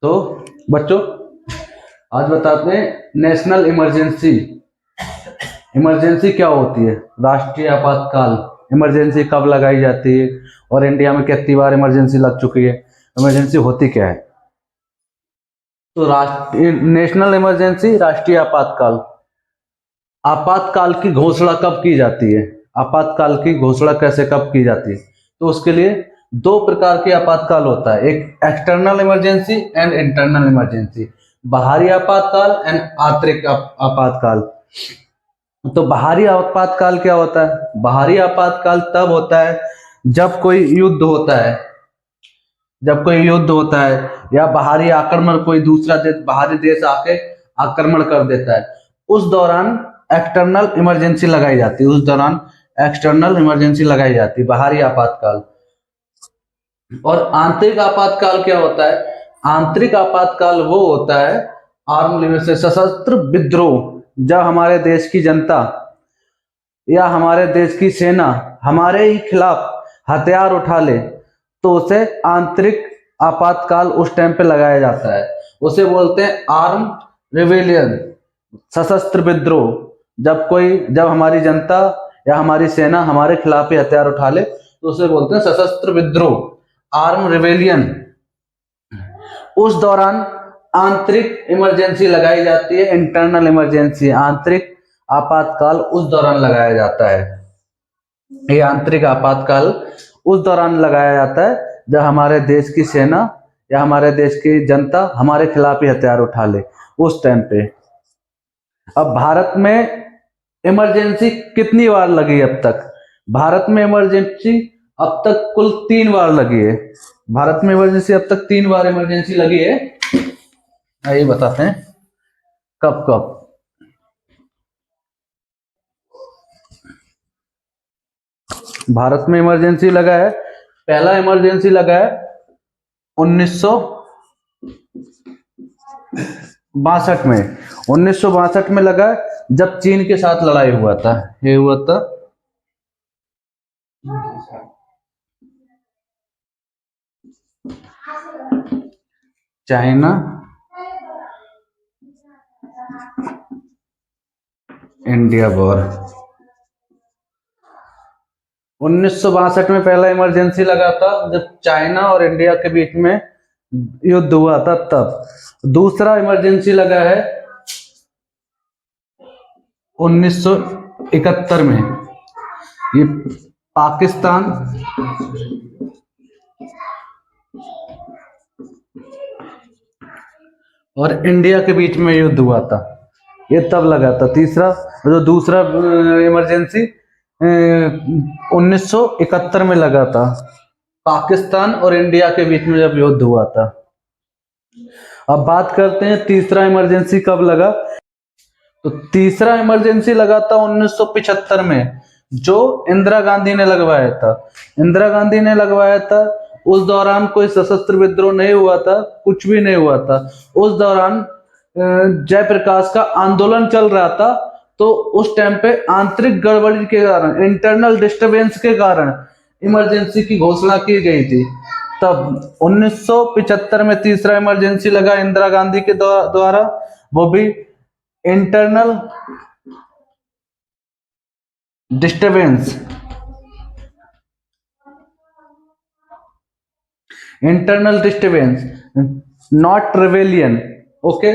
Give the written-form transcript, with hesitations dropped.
तो बच्चों आज बताते हैं नेशनल इमरजेंसी। इमरजेंसी क्या होती है, राष्ट्रीय आपातकाल। इमरजेंसी कब लगाई जाती है और इंडिया में कितनी बार इमरजेंसी लग चुकी है, इमरजेंसी होती क्या है। तो राष्ट्रीय नेशनल इमरजेंसी, राष्ट्रीय आपातकाल। आपातकाल की घोषणा कब की जाती है, आपातकाल की घोषणा कैसे कब की जाती है। तो उसके लिए दो प्रकार के आपातकाल होता है, एक external emergency and internal emergency. बाहरी आपातकाल एंड आंतरिक आपातकाल। तो बाहरी आपातकाल क्या होता है, बाहरी आपातकाल तब होता है जब कोई युद्ध होता है, जब कोई युद्ध होता है या बाहरी आक्रमण, कोई दूसरा देश, बाहरी देश आके आक्रमण कर देता है, उस दौरान एक्सटर्नल इमरजेंसी लगाई जाती है, उस दौरान एक्सटर्नल इमरजेंसी लगाई जाती है, बाहरी आपातकाल। और आंतरिक आपातकाल क्या होता है, आंतरिक आपातकाल वो होता है आर्म लिबरेशन, सशस्त्र विद्रोह। जब हमारे देश की जनता या हमारे देश की सेना हमारे ही खिलाफ हथियार उठा ले तो उसे आंतरिक आपातकाल उस टाइम पे लगाया जाता है, उसे बोलते हैं आर्म रिवेलियन, सशस्त्र विद्रोह। जब हमारी जनता या हमारी सेना हमारे खिलाफ ही हथियार उठा ले तो उसे बोलते हैं सशस्त्र विद्रोह, आर्म रिवेलियन। उस दौरान आंतरिक इमरजेंसी लगाई जाती है, इंटरनल इमरजेंसी, आंतरिक आपातकाल उस दौरान लगाया जाता है। ये आंतरिक आपातकाल उस दौरान लगाया जाता है जब हमारे देश की सेना या हमारे देश की जनता हमारे खिलाफ ही हथियार उठा ले, उस टाइम पे। अब भारत में इमरजेंसी कितनी बार लगी अब तक, भारत में इमरजेंसी अब तक कुल 3 बार लगी है। भारत में इमरजेंसी अब तक 3 बार इमरजेंसी लगी है। आइए बताते हैं कब कब। भारत में इमरजेंसी लगा है, पहला इमरजेंसी लगा है 1962 में। 1962 में लगा जब चीन के साथ लड़ाई हुआ था, ये हुआ था चाइना इंडिया वॉर। 1962 में पहला इमरजेंसी लगा था जब चाइना और इंडिया के बीच में युद्ध हुआ था तब। दूसरा इमरजेंसी लगा है 1971 में, ये पाकिस्तान और इंडिया के बीच में युद्ध हुआ था, ये तब लगा था। तीसरा जो दूसरा इमरजेंसी 1971 में लगा था, पाकिस्तान और इंडिया के बीच में जब युद्ध हुआ था। अब बात करते हैं तीसरा इमरजेंसी कब लगा। तो तीसरा इमरजेंसी लगा था 1975 में, जो इंदिरा गांधी ने लगवाया था। इंदिरा गांधी ने लगवाया था, उस दौरान कोई सशस्त्र विद्रोह नहीं हुआ था, कुछ भी नहीं हुआ था। उस दौरान जयप्रकाश का आंदोलन चल रहा था, तो उस टाइम पे आंतरिक गड़बड़ी के कारण, इंटरनल डिस्टरबेंस के कारण इमरजेंसी की घोषणा की गई थी। तब 1975 में तीसरा इमरजेंसी लगा इंदिरा गांधी के द्वारा, वो भी internal disturbance, internal disturbance, not rebellion. Okay,